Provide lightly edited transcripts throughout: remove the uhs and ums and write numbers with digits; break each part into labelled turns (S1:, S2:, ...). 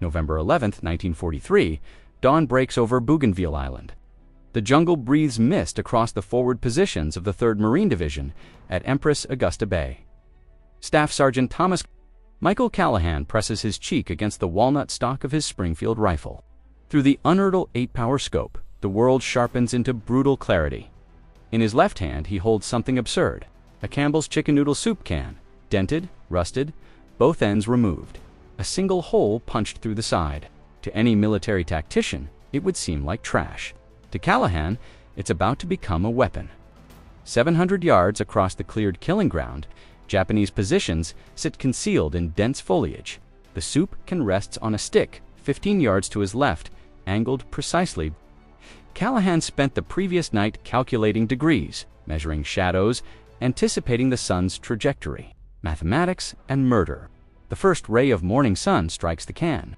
S1: November 11, 1943, dawn breaks over Bougainville Island. The jungle breathes mist across the forward positions of the 3rd Marine Division at Empress Augusta Bay. Staff Sergeant Michael Callahan presses his cheek against the walnut stock of his Springfield rifle. Through the unearthly 8-power scope, the world sharpens into brutal clarity. In his left hand, he holds something absurd, a Campbell's chicken noodle soup can, dented, rusted, both ends removed, a single hole punched through the side. To any military tactician, it would seem like trash. To Callahan, it's about to become a weapon. 700 yards across the cleared killing ground, Japanese positions sit concealed in dense foliage. The soup can rest on a stick 15 yards to his left, angled precisely. Callahan spent the previous night calculating degrees, measuring shadows, anticipating the sun's trajectory. Mathematics and murder. The first ray of morning sun strikes the can.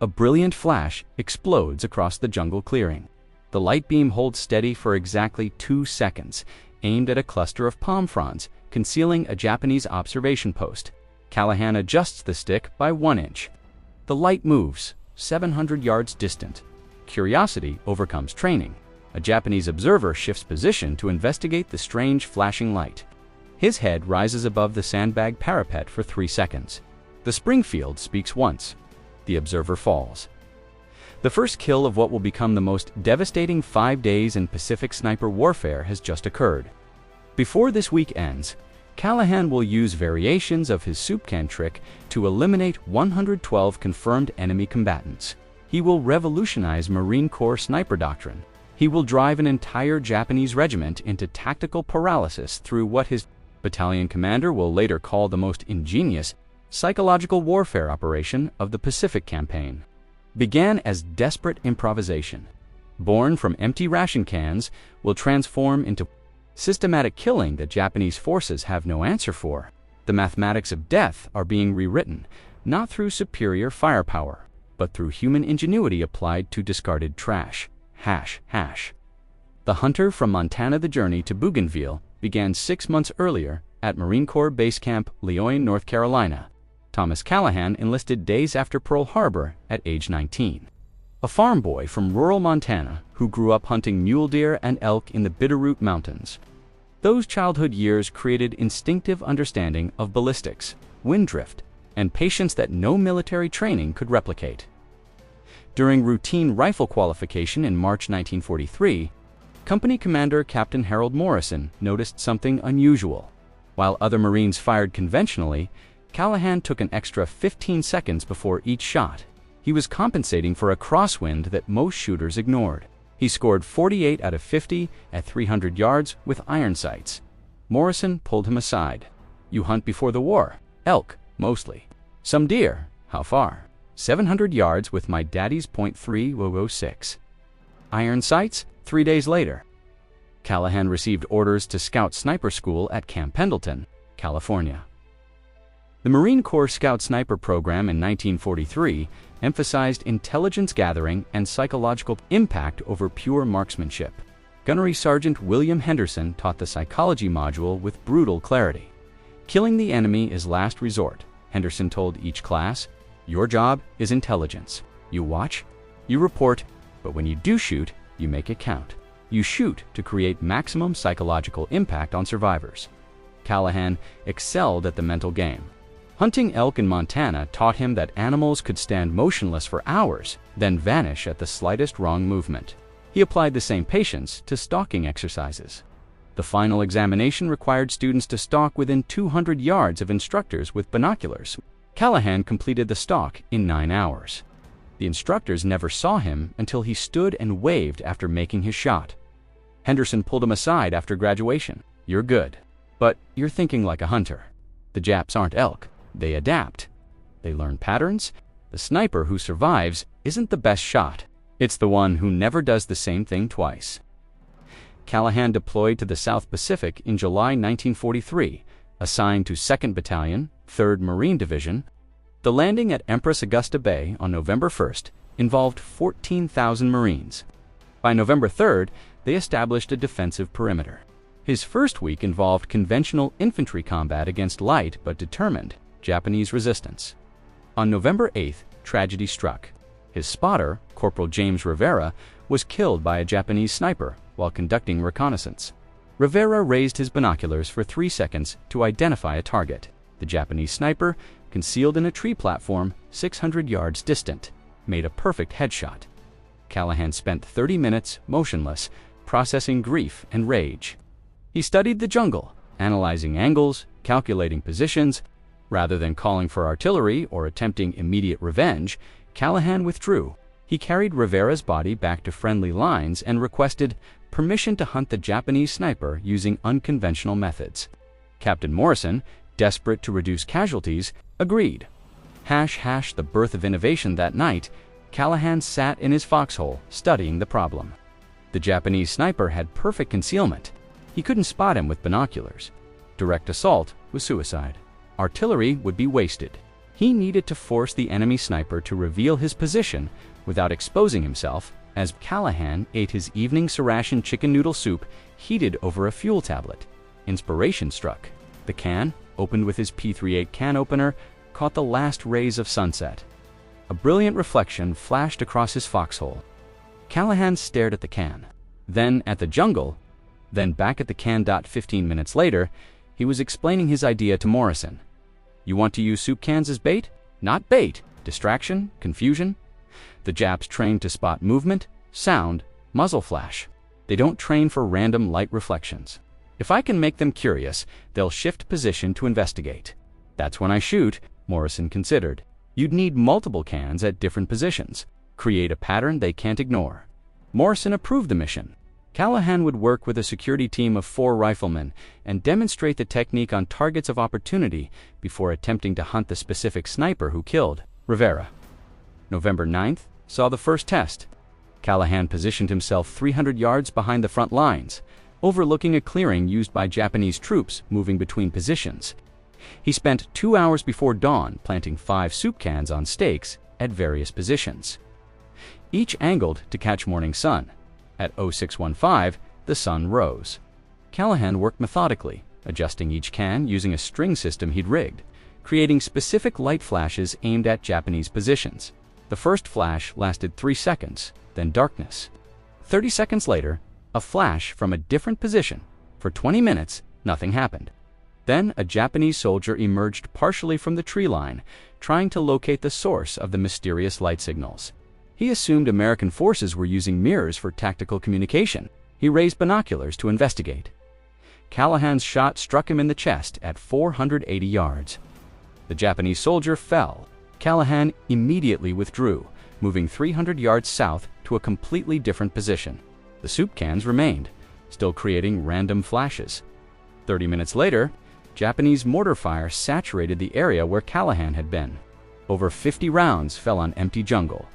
S1: A brilliant flash explodes across the jungle clearing. The light beam holds steady for exactly 2 seconds, aimed at a cluster of palm fronds, concealing a Japanese observation post. Callahan adjusts the stick by 1 inch. The light moves, 700 yards distant. Curiosity overcomes training. A Japanese observer shifts position to investigate the strange flashing light. His head rises above the sandbag parapet for 3 seconds. The Springfield speaks once. The observer falls. The first kill of what will become the most devastating 5 days in Pacific sniper warfare has just occurred. Before this week ends, Callahan will use variations of his soup can trick to eliminate 112 confirmed enemy combatants. He will revolutionize Marine Corps sniper doctrine. He will drive an entire Japanese regiment into tactical paralysis through what his battalion commander will later call the most ingenious psychological warfare operation of the Pacific Campaign. Began as desperate improvisation, born from empty ration cans, will transform into systematic killing that Japanese forces have no answer for. The mathematics of death are being rewritten, not through superior firepower, but through human ingenuity applied to discarded trash. The hunter from Montana. The journey to Bougainville began 6 months earlier at Marine Corps Base Camp Lemoyne, North Carolina. Thomas Callahan enlisted days after Pearl Harbor at age 19. A farm boy from rural Montana who grew up hunting mule deer and elk in the Bitterroot Mountains. Those childhood years created instinctive understanding of ballistics, wind drift, and patience that no military training could replicate. During routine rifle qualification in March 1943, Company Commander Captain Harold Morrison noticed something unusual. While other Marines fired conventionally, Callahan took an extra 15 seconds before each shot. He was compensating for a crosswind that most shooters ignored. He scored 48 out of 50 at 300 yards with iron sights. Morrison pulled him aside. "You hunt before the war?" "Elk, mostly." "Some deer?" "How far?" 700 yards with my daddy's .3006. Iron sights? 3 days later. Callahan received orders to scout sniper school at Camp Pendleton, California. The Marine Corps Scout Sniper program in 1943 emphasized intelligence gathering and psychological impact over pure marksmanship. Gunnery Sergeant William Henderson taught the psychology module with brutal clarity. "Killing the enemy is last resort," Henderson told each class. "Your job is intelligence. You watch, you report, but when you do shoot, you make it count. You shoot to create maximum psychological impact on survivors." Callahan excelled at the mental game. Hunting elk in Montana taught him that animals could stand motionless for hours, then vanish at the slightest wrong movement. He applied the same patience to stalking exercises. The final examination required students to stalk within 200 yards of instructors with binoculars. Callahan completed the stalk in 9 hours. The instructors never saw him until he stood and waved after making his shot. Henderson pulled him aside after graduation. "You're good, but you're thinking like a hunter. The Japs aren't elk. They adapt. They learn patterns. The sniper who survives isn't the best shot. It's the one who never does the same thing twice." Callahan deployed to the South Pacific in July 1943, assigned to 2nd Battalion, 3rd Marine Division. The landing at Empress Augusta Bay on November 1st involved 14,000 Marines. By November 3rd, they established a defensive perimeter. His first week involved conventional infantry combat against light but determined Japanese resistance. On November 8th, tragedy struck. His spotter, Corporal James Rivera, was killed by a Japanese sniper while conducting reconnaissance. Rivera raised his binoculars for 3 seconds to identify a target. The Japanese sniper, concealed in a tree platform 600 yards distant, made a perfect headshot. Callahan spent 30 minutes motionless, processing grief and rage. He studied the jungle, analyzing angles, calculating positions. Rather than calling for artillery or attempting immediate revenge, Callahan withdrew. He carried Rivera's body back to friendly lines and requested permission to hunt the Japanese sniper using unconventional methods. Captain Morrison, desperate to reduce casualties, agreed. The birth of innovation that night, Callahan sat in his foxhole studying the problem. The Japanese sniper had perfect concealment. He couldn't spot him with binoculars. Direct assault was suicide. Artillery would be wasted. He needed to force the enemy sniper to reveal his position without exposing himself as Callahan ate his evening Saracen chicken noodle soup heated over a fuel tablet. Inspiration struck. The can, opened with his .38 can opener, caught the last rays of sunset. A brilliant reflection flashed across his foxhole. Callahan stared at the can, then at the jungle, then back at the can. 15 minutes later, he was explaining his idea to Morrison. You want to use soup cans as bait? Not bait. Distraction, confusion. The Japs train to spot movement, sound, muzzle flash. They don't train for random light reflections. If I can make them curious, they'll shift position to investigate. That's when I shoot, Morrison considered. You'd need multiple cans at different positions. Create a pattern they can't ignore. Morrison approved the mission. Callahan would work with a security team of 4 riflemen and demonstrate the technique on targets of opportunity before attempting to hunt the specific sniper who killed Rivera. November 9th saw the first test. Callahan positioned himself 300 yards behind the front lines, overlooking a clearing used by Japanese troops moving between positions. He spent 2 hours before dawn planting 5 soup cans on stakes at various positions, each angled to catch morning sun. At 0615, the sun rose. Callahan worked methodically, adjusting each can using a string system he'd rigged, creating specific light flashes aimed at Japanese positions. The first flash lasted 3 seconds, then darkness. 30 seconds later, a flash from a different position. For 20 minutes, nothing happened. Then a Japanese soldier emerged partially from the tree line, trying to locate the source of the mysterious light signals. He assumed American forces were using mirrors for tactical communication. He raised binoculars to investigate. Callahan's shot struck him in the chest at 480 yards. The Japanese soldier fell. Callahan immediately withdrew, moving 300 yards south to a completely different position. The soup cans remained, still creating random flashes. 30 minutes later, Japanese mortar fire saturated the area where Callahan had been. Over 50 rounds fell on empty jungle.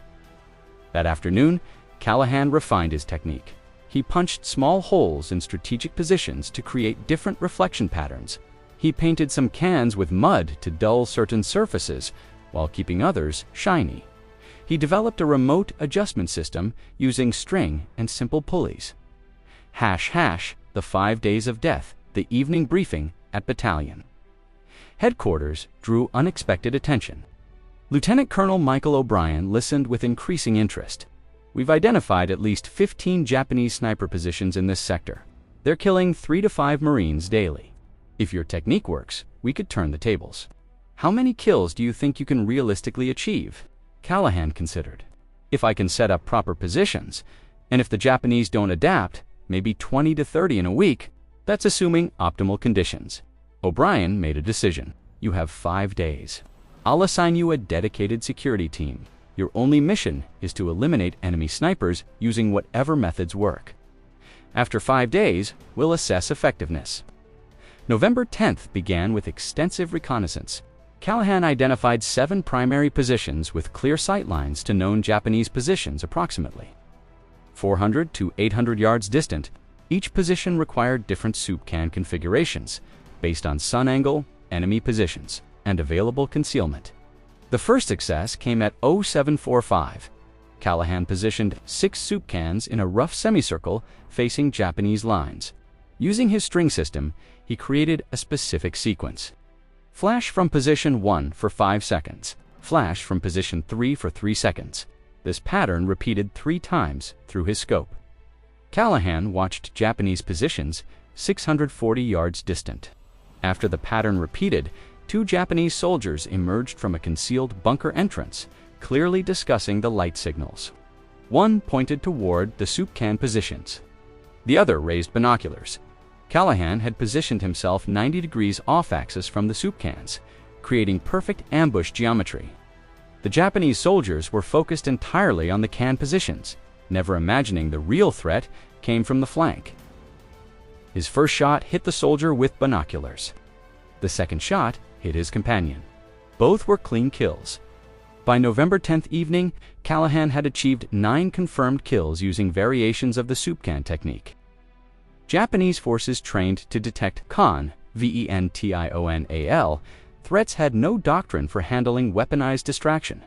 S1: That afternoon, Callahan refined his technique. He punched small holes in strategic positions to create different reflection patterns. He painted some cans with mud to dull certain surfaces, while keeping others shiny. He developed a remote adjustment system using string and simple pulleys. The 5 days of death, the evening briefing at battalion. Headquarters drew unexpected attention. Lieutenant Colonel Michael O'Brien listened with increasing interest. We've identified at least 15 Japanese sniper positions in this sector. They're killing 3 to 5 Marines daily. If your technique works, we could turn the tables. How many kills do you think you can realistically achieve? Callahan considered. If I can set up proper positions, and if the Japanese don't adapt, maybe 20 to 30 in a week. That's assuming optimal conditions. O'Brien made a decision. You have 5 days. I'll assign you a dedicated security team. Your only mission is to eliminate enemy snipers using whatever methods work. After 5 days, we'll assess effectiveness. November 10th began with extensive reconnaissance. Callahan identified 7 primary positions with clear sight lines to known Japanese positions approximately 400 to 800 yards distant. Each position required different soup can configurations based on sun angle, enemy positions, and available concealment. The first success came at 0745. Callahan positioned 6 soup cans in a rough semicircle facing Japanese lines. Using his string system, he created a specific sequence. Flash from position 1 for 5 seconds. flash from position 3 for 3 seconds. This pattern repeated 3 times through his scope. Callahan watched Japanese positions 640 yards distant. After the pattern repeated, 2 Japanese soldiers emerged from a concealed bunker entrance, clearly discussing the light signals. One pointed toward the soup can positions. The other raised binoculars. Callahan had positioned himself 90 degrees off-axis from the soup cans, creating perfect ambush geometry. The Japanese soldiers were focused entirely on the can positions, never imagining the real threat came from the flank. His first shot hit the soldier with binoculars. The second shot hit his companion. Both were clean kills. By November 10th evening, Callahan had achieved 9 confirmed kills using variations of the soup can technique. Japanese forces trained to detect ventional threats had no doctrine for handling weaponized distraction.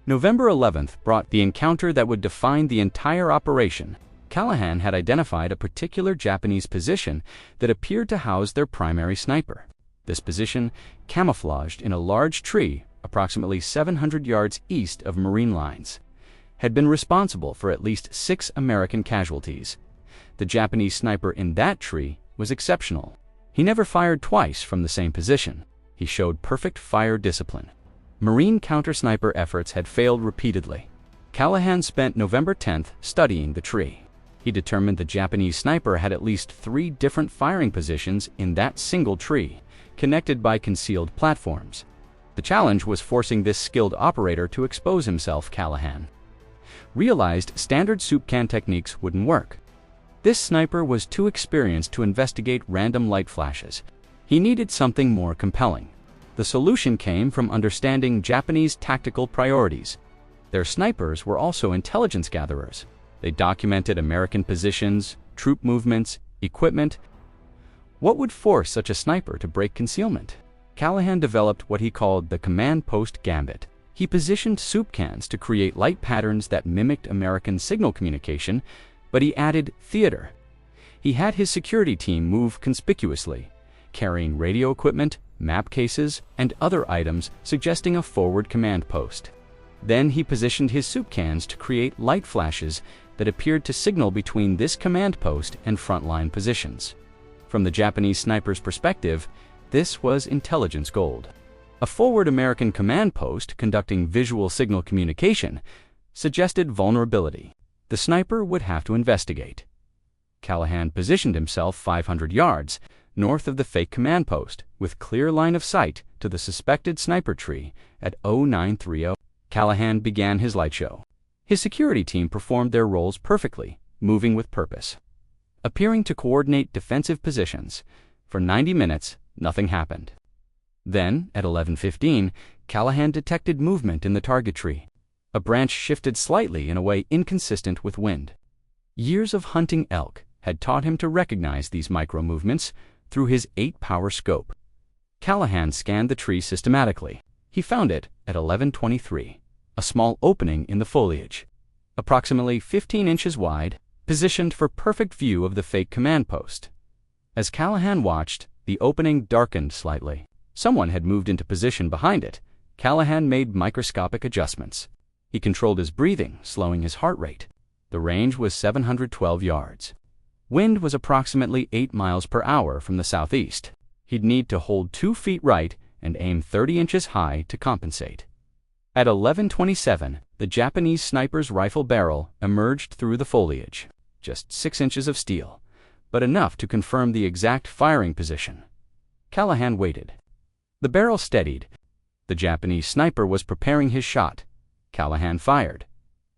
S1: November 11th brought the encounter that would define the entire operation. Callahan had identified a particular Japanese position that appeared to house their primary sniper. This position, camouflaged in a large tree approximately 700 yards east of Marine lines, had been responsible for at least 6 American casualties. The Japanese sniper in that tree was exceptional. He never fired twice from the same position. He showed perfect fire discipline. Marine counter-sniper efforts had failed repeatedly. Callahan spent November 10th studying the tree. He determined the Japanese sniper had at least 3 different firing positions in that single tree, connected by concealed platforms. The challenge was forcing this skilled operator to expose himself. Callahan realized standard soup can techniques wouldn't work. This sniper was too experienced to investigate random light flashes. He needed something more compelling. The solution came from understanding Japanese tactical priorities. Their snipers were also intelligence gatherers. They documented American positions, troop movements, equipment. What would force such a sniper to break concealment? Callahan developed what he called the command post gambit. He positioned soup cans to create light patterns that mimicked American signal communication, but he added theater. He had his security team move conspicuously, carrying radio equipment, map cases, and other items suggesting a forward command post. Then he positioned his soup cans to create light flashes that appeared to signal between this command post and frontline positions. From the Japanese sniper's perspective, this was intelligence gold. A forward American command post conducting visual signal communication suggested vulnerability. The sniper would have to investigate. Callahan positioned himself 500 yards north of the fake command post, with clear line of sight to the suspected sniper tree at 0930. Callahan began his light show. His security team performed their roles perfectly, moving with purpose. Appearing to coordinate defensive positions. For 90 minutes, nothing happened. Then, at 11:15, Callahan detected movement in the target tree. A branch shifted slightly in a way inconsistent with wind. Years of hunting elk had taught him to recognize these micro-movements through his 8-power scope. Callahan scanned the tree systematically. He found it at 11:23, a small opening in the foliage, approximately 15 inches wide, positioned for perfect view of the fake command post. As Callahan watched, the opening darkened slightly. Someone had moved into position behind it. Callahan made microscopic adjustments. He controlled his breathing, slowing his heart rate. The range was 712 yards. Wind was approximately 8 miles per hour from the southeast. He'd need to hold 2 feet right and aim 30 inches high to compensate. At 11:27, the Japanese sniper's rifle barrel emerged through the foliage. Just 6 inches of steel, but enough to confirm the exact firing position. Callahan waited. The barrel steadied. The Japanese sniper was preparing his shot. Callahan fired.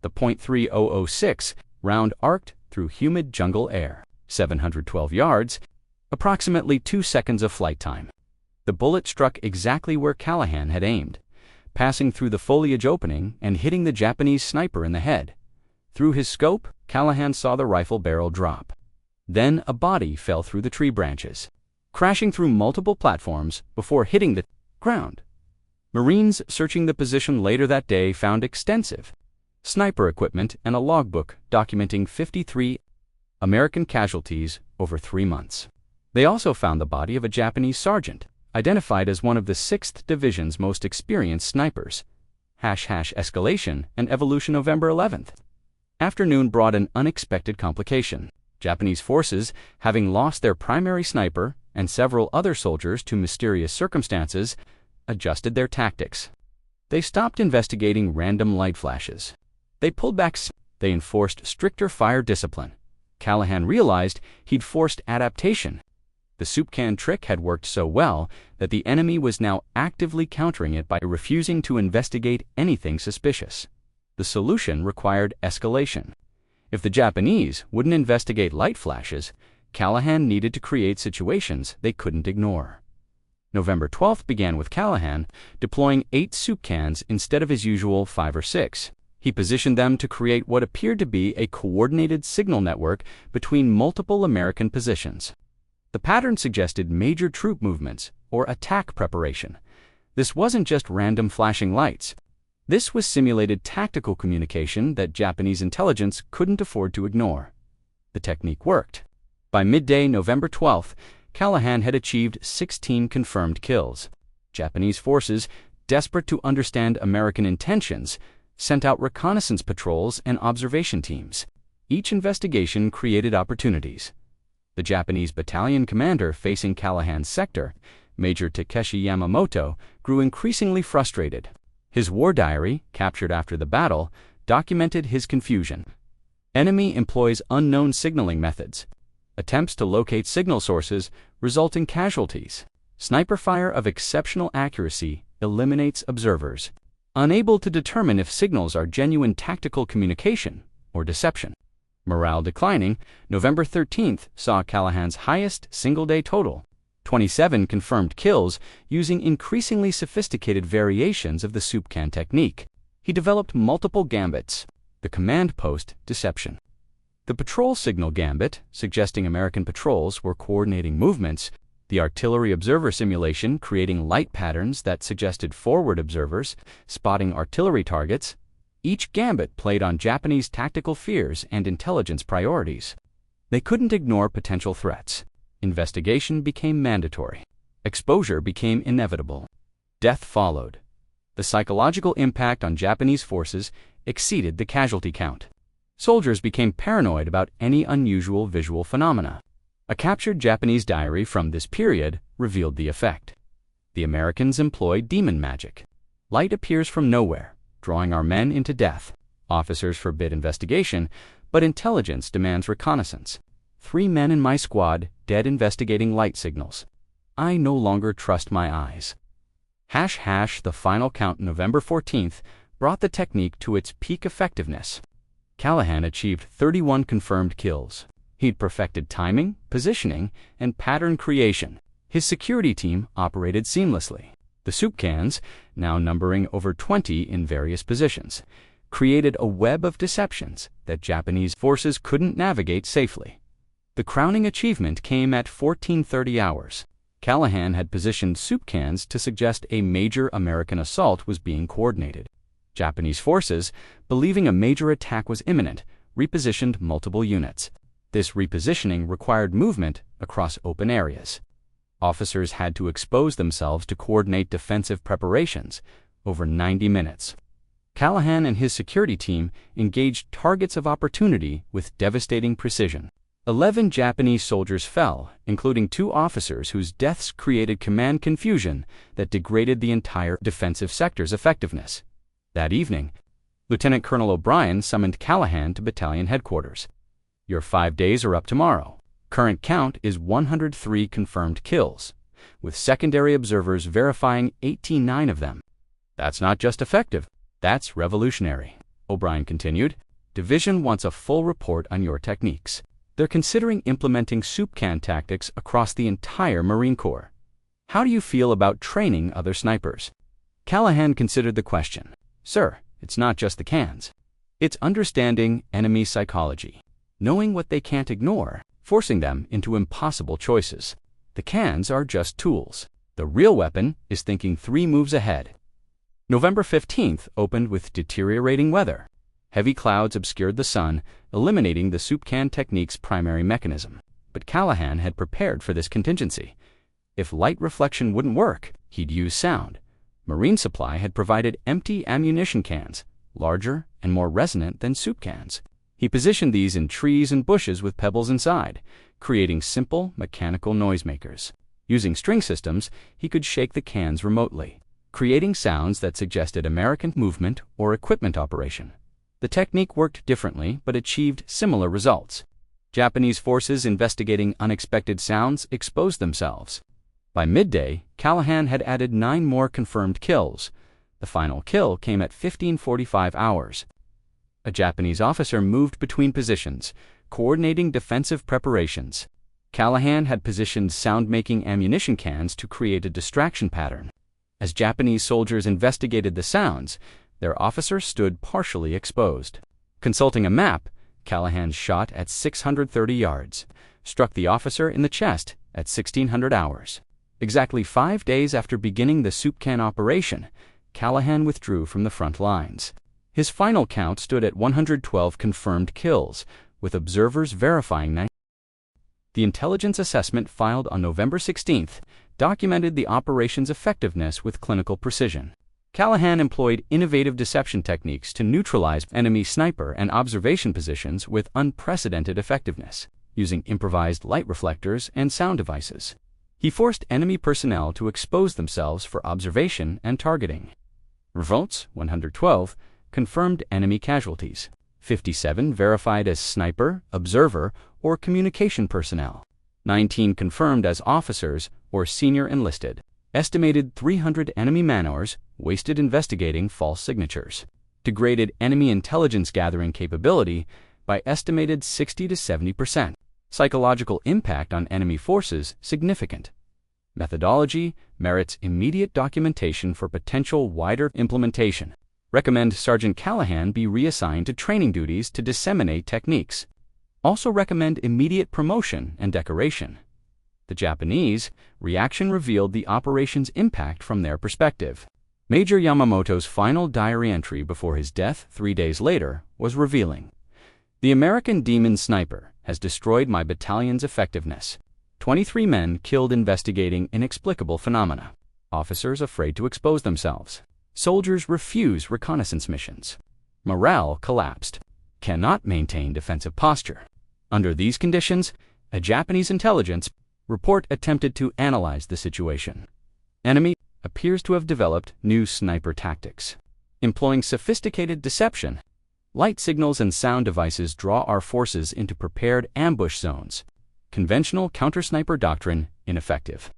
S1: The .3006 round arced through humid jungle air, 712 yards, approximately 2 seconds of flight time. The bullet struck exactly where Callahan had aimed, passing through the foliage opening and hitting the Japanese sniper in the head. Through his scope, Callahan saw the rifle barrel drop. Then a body fell through the tree branches, crashing through multiple platforms before hitting the ground. Marines searching the position later that day found extensive sniper equipment and a logbook documenting 53 American casualties over 3 months. They also found the body of a Japanese sergeant, identified as one of the 6th Division's most experienced snipers. Escalation and evolution November 11th. Afternoon brought an unexpected complication. Japanese forces, having lost their primary sniper and several other soldiers to mysterious circumstances, adjusted their tactics. They stopped investigating random light flashes. They pulled back. They enforced stricter fire discipline. Callahan realized he'd forced adaptation. The soup can trick had worked so well that the enemy was now actively countering it by refusing to investigate anything suspicious. The solution required escalation. If the Japanese wouldn't investigate light flashes, Callahan needed to create situations they couldn't ignore. November 12th began with Callahan deploying 8 soup cans instead of his usual 5 or 6. He positioned them to create what appeared to be a coordinated signal network between multiple American positions. The pattern suggested major troop movements or attack preparation. This wasn't just random flashing lights. This was simulated tactical communication that Japanese intelligence couldn't afford to ignore. The technique worked. By midday, November 12th, Callahan had achieved 16 confirmed kills. Japanese forces, desperate to understand American intentions, sent out reconnaissance patrols and observation teams. Each investigation created opportunities. The Japanese battalion commander facing Callahan's sector, Major Takeshi Yamamoto, grew increasingly frustrated. His war diary, captured after the battle, documented his confusion. Enemy employs unknown signaling methods. Attempts to locate signal sources result in casualties. Sniper fire of exceptional accuracy eliminates observers, unable to determine if signals are genuine tactical communication or deception. Morale declining, November 13th saw Callahan's highest single-day total, 27 confirmed kills using increasingly sophisticated variations of the soup can technique. He developed multiple gambits. The command post deception. The patrol signal gambit, suggesting American patrols were coordinating movements. The artillery observer simulation, creating light patterns that suggested forward observers, spotting artillery targets. Each gambit played on Japanese tactical fears and intelligence priorities. They couldn't ignore potential threats. Investigation became mandatory. Exposure became inevitable. Death followed. The psychological impact on Japanese forces exceeded the casualty count. Soldiers became paranoid about any unusual visual phenomena. A captured Japanese diary from this period revealed the effect. The Americans employed demon magic. Light appears from nowhere, drawing our men into death. Officers forbid investigation, but intelligence demands reconnaissance. 3 men in my squad dead investigating light signals. I no longer trust my eyes. The final count November 14th brought the technique to its peak effectiveness. Callahan achieved 31 confirmed kills. He'd perfected timing, positioning, and pattern creation. His security team operated seamlessly. The soup cans, now numbering over 20 in various positions, created a web of deceptions that Japanese forces couldn't navigate safely. The crowning achievement came at 14:30 hours. Callahan had positioned soup cans to suggest a major American assault was being coordinated. Japanese forces, believing a major attack was imminent, repositioned multiple units. This repositioning required movement across open areas. Officers had to expose themselves to coordinate defensive preparations over 90 minutes. Callahan and his security team engaged targets of opportunity with devastating precision. 11 Japanese soldiers fell, including 2 officers whose deaths created command confusion that degraded the entire defensive sector's effectiveness. That evening, Lieutenant Colonel O'Brien summoned Callahan to battalion headquarters. Your 5 days are up tomorrow. Current count is 103 confirmed kills, with secondary observers verifying 89 of them. That's not just effective, that's revolutionary. O'Brien continued. Division wants a full report on your techniques. They're considering implementing soup can tactics across the entire Marine Corps. How do you feel about training other snipers? Callahan considered the question. Sir, it's not just the cans. It's understanding enemy psychology, knowing what they can't ignore, forcing them into impossible choices. The cans are just tools. The real weapon is thinking 3 moves ahead. November 15th opened with deteriorating weather. Heavy clouds obscured the sun, eliminating the soup can technique's primary mechanism. But Callahan had prepared for this contingency. If light reflection wouldn't work, he'd use sound. Marine Supply had provided empty ammunition cans, larger and more resonant than soup cans. He positioned these in trees and bushes with pebbles inside, creating simple mechanical noisemakers. Using string systems, he could shake the cans remotely, creating sounds that suggested American movement or equipment operation. The technique worked differently but achieved similar results. Japanese forces investigating unexpected sounds exposed themselves. By midday, Callahan had added 9 more confirmed kills. The final kill came at 15:45 hours. A Japanese officer moved between positions, coordinating defensive preparations. Callahan had positioned sound-making ammunition cans to create a distraction pattern. As Japanese soldiers investigated the sounds, their officer stood partially exposed. Consulting a map, Callahan shot at 630 yards, struck the officer in the chest at 1600 hours. Exactly 5 days after beginning the soup can operation, Callahan withdrew from the front lines. His final count stood at 112 confirmed kills, with observers verifying 9. The intelligence assessment filed on November 16th documented the operation's effectiveness with clinical precision. Callahan employed innovative deception techniques to neutralize enemy sniper and observation positions with unprecedented effectiveness, using improvised light reflectors and sound devices. He forced enemy personnel to expose themselves for observation and targeting. Results: 112 confirmed enemy casualties, 57 verified as sniper, observer, or communication personnel, 19 confirmed as officers or senior enlisted. Estimated 300 enemy man-hours wasted investigating false signatures. Degraded enemy intelligence gathering capability by estimated 60 to 70%. Psychological impact on enemy forces significant. Methodology merits immediate documentation for potential wider implementation. Recommend Sergeant Callahan be reassigned to training duties to disseminate techniques. Also recommend immediate promotion and decoration. The Japanese reaction revealed the operation's impact from their perspective. Major Yamamoto's final diary entry before his death 3 days later was revealing. The American Demon Sniper has destroyed my battalion's effectiveness. 23 men killed investigating inexplicable phenomena. Officers afraid to expose themselves. Soldiers refuse reconnaissance missions. Morale collapsed. Cannot maintain defensive posture. Under these conditions, a Japanese intelligence report attempted to analyze the situation. Enemy appears to have developed new sniper tactics. Employing sophisticated deception, light signals and sound devices draw our forces into prepared ambush zones. Conventional counter-sniper doctrine ineffective.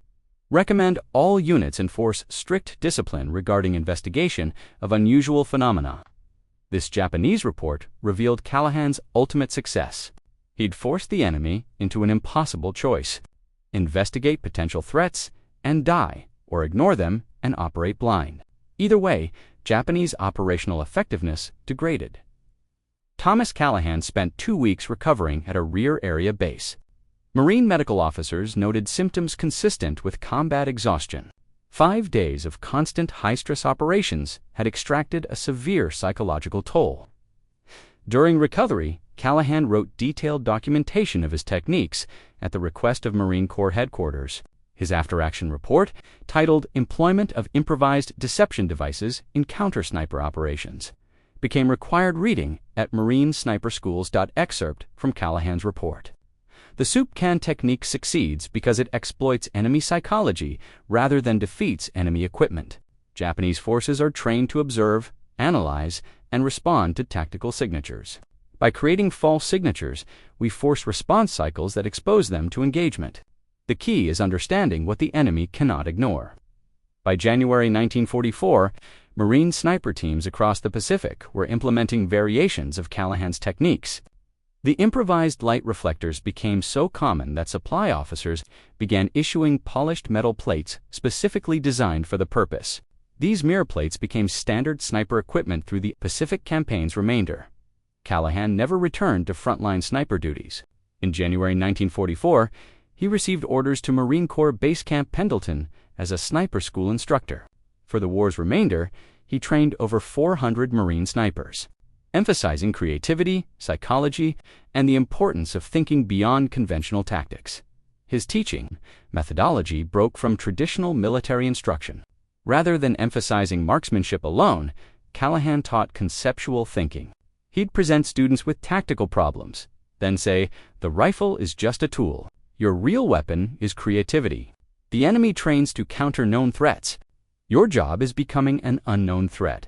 S1: Recommend all units enforce strict discipline regarding investigation of unusual phenomena. This Japanese report revealed Callahan's ultimate success. He'd forced the enemy into an impossible choice: investigate potential threats and die, or ignore them and operate blind. Either way, Japanese operational effectiveness degraded. Thomas Callahan spent 2 weeks recovering at a rear area base. Marine medical officers noted symptoms consistent with combat exhaustion. 5 days of constant high-stress operations had extracted a severe psychological toll. During recovery, Callahan wrote detailed documentation of his techniques at the request of Marine Corps headquarters. His after-action report, titled Employment of Improvised Deception Devices in Counter-Sniper Operations, became required reading at marinesniperschools. Excerpt from Callahan's report. The soup can technique succeeds because it exploits enemy psychology rather than defeats enemy equipment. Japanese forces are trained to observe, analyze, and respond to tactical signatures. By creating false signatures, we force response cycles that expose them to engagement. The key is understanding what the enemy cannot ignore. By January 1944, Marine sniper teams across the Pacific were implementing variations of Callahan's techniques. The improvised light reflectors became so common that supply officers began issuing polished metal plates specifically designed for the purpose. These mirror plates became standard sniper equipment through the Pacific campaign's remainder. Callahan never returned to frontline sniper duties. In January 1944, he received orders to Marine Corps Base Camp Pendleton as a sniper school instructor. For the war's remainder, he trained over 400 Marine snipers, emphasizing creativity, psychology, and the importance of thinking beyond conventional tactics. His teaching methodology broke from traditional military instruction. Rather than emphasizing marksmanship alone, Callahan taught conceptual thinking. He'd present students with tactical problems, then say, "The rifle is just a tool. Your real weapon is creativity. The enemy trains to counter known threats. Your job is becoming an unknown threat."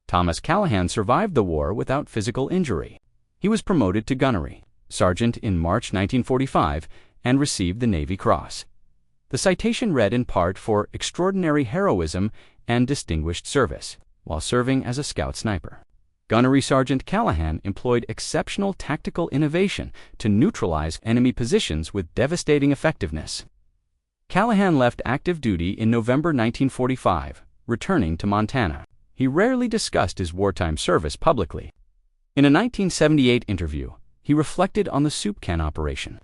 S1: Thomas Callahan survived the war without physical injury. He was promoted to gunnery sergeant in March 1945 and received the Navy Cross. The citation read in part for extraordinary heroism and distinguished service while serving as a scout sniper. Gunnery Sergeant Callahan employed exceptional tactical innovation to neutralize enemy positions with devastating effectiveness. Callahan left active duty in November 1945, returning to Montana. He rarely discussed his wartime service publicly. In a 1978 interview, he reflected on the soup can operation.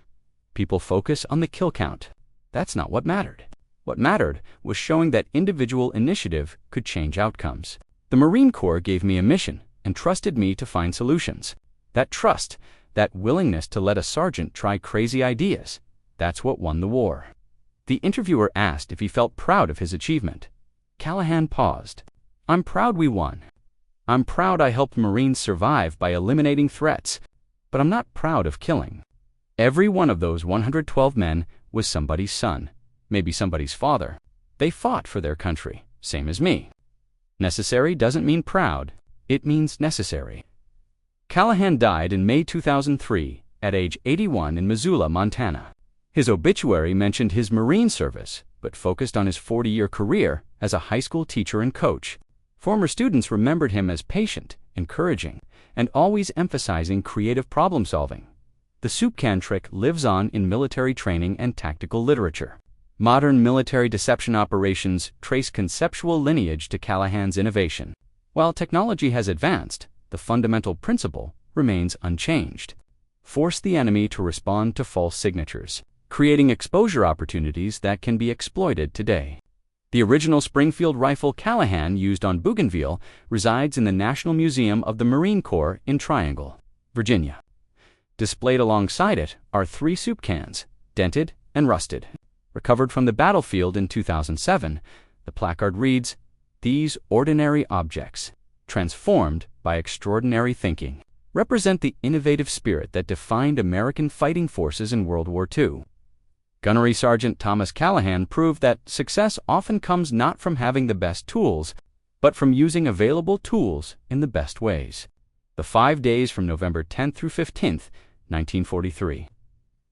S1: "People focus on the kill count. That's not what mattered. What mattered was showing that individual initiative could change outcomes. The Marine Corps gave me a mission and trusted me to find solutions. That trust, that willingness to let a sergeant try crazy ideas, that's what won the war." The interviewer asked if he felt proud of his achievement. Callahan paused. "I'm proud we won. I'm proud I helped Marines survive by eliminating threats, but I'm not proud of killing. Every one of those 112 men was somebody's son, maybe somebody's father. They fought for their country, same as me. Necessary doesn't mean proud, it means necessary." Callahan died in May 2003 at age 81 in Missoula, Montana. His obituary mentioned his Marine service, but focused on his 40-year career as a high school teacher and coach. Former students remembered him as patient, encouraging, and always emphasizing creative problem-solving. The soup can trick lives on in military training and tactical literature. Modern military deception operations trace conceptual lineage to Callahan's innovation. While technology has advanced, the fundamental principle remains unchanged. Force the enemy to respond to false signatures, creating exposure opportunities that can be exploited today. The original Springfield rifle Callahan used on Bougainville resides in the National Museum of the Marine Corps in Triangle, Virginia. Displayed alongside it are 3 soup cans, dented and rusted. Recovered from the battlefield in 2007, the placard reads, "These ordinary objects, transformed by extraordinary thinking, represent the innovative spirit that defined American fighting forces in World War II." Gunnery Sergeant Thomas Callahan proved that success often comes not from having the best tools, but from using available tools in the best ways. The 5 days from November 10th through 15th, 1943,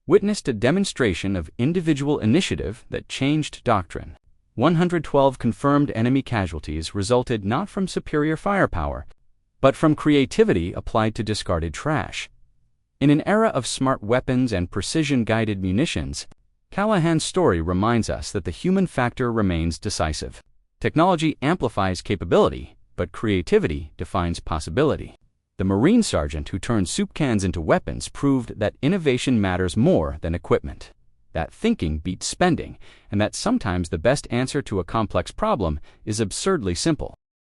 S1: witnessed a demonstration of individual initiative that changed doctrine. 112 confirmed enemy casualties resulted not from superior firepower, but from creativity applied to discarded trash. In an era of smart weapons and precision-guided munitions, Callahan's story reminds us that the human factor remains decisive. Technology amplifies capability, but creativity defines possibility. The Marine sergeant who turned soup cans into weapons proved that innovation matters more than equipment, that thinking beats spending, and that sometimes the best answer to a complex problem is absurdly simple.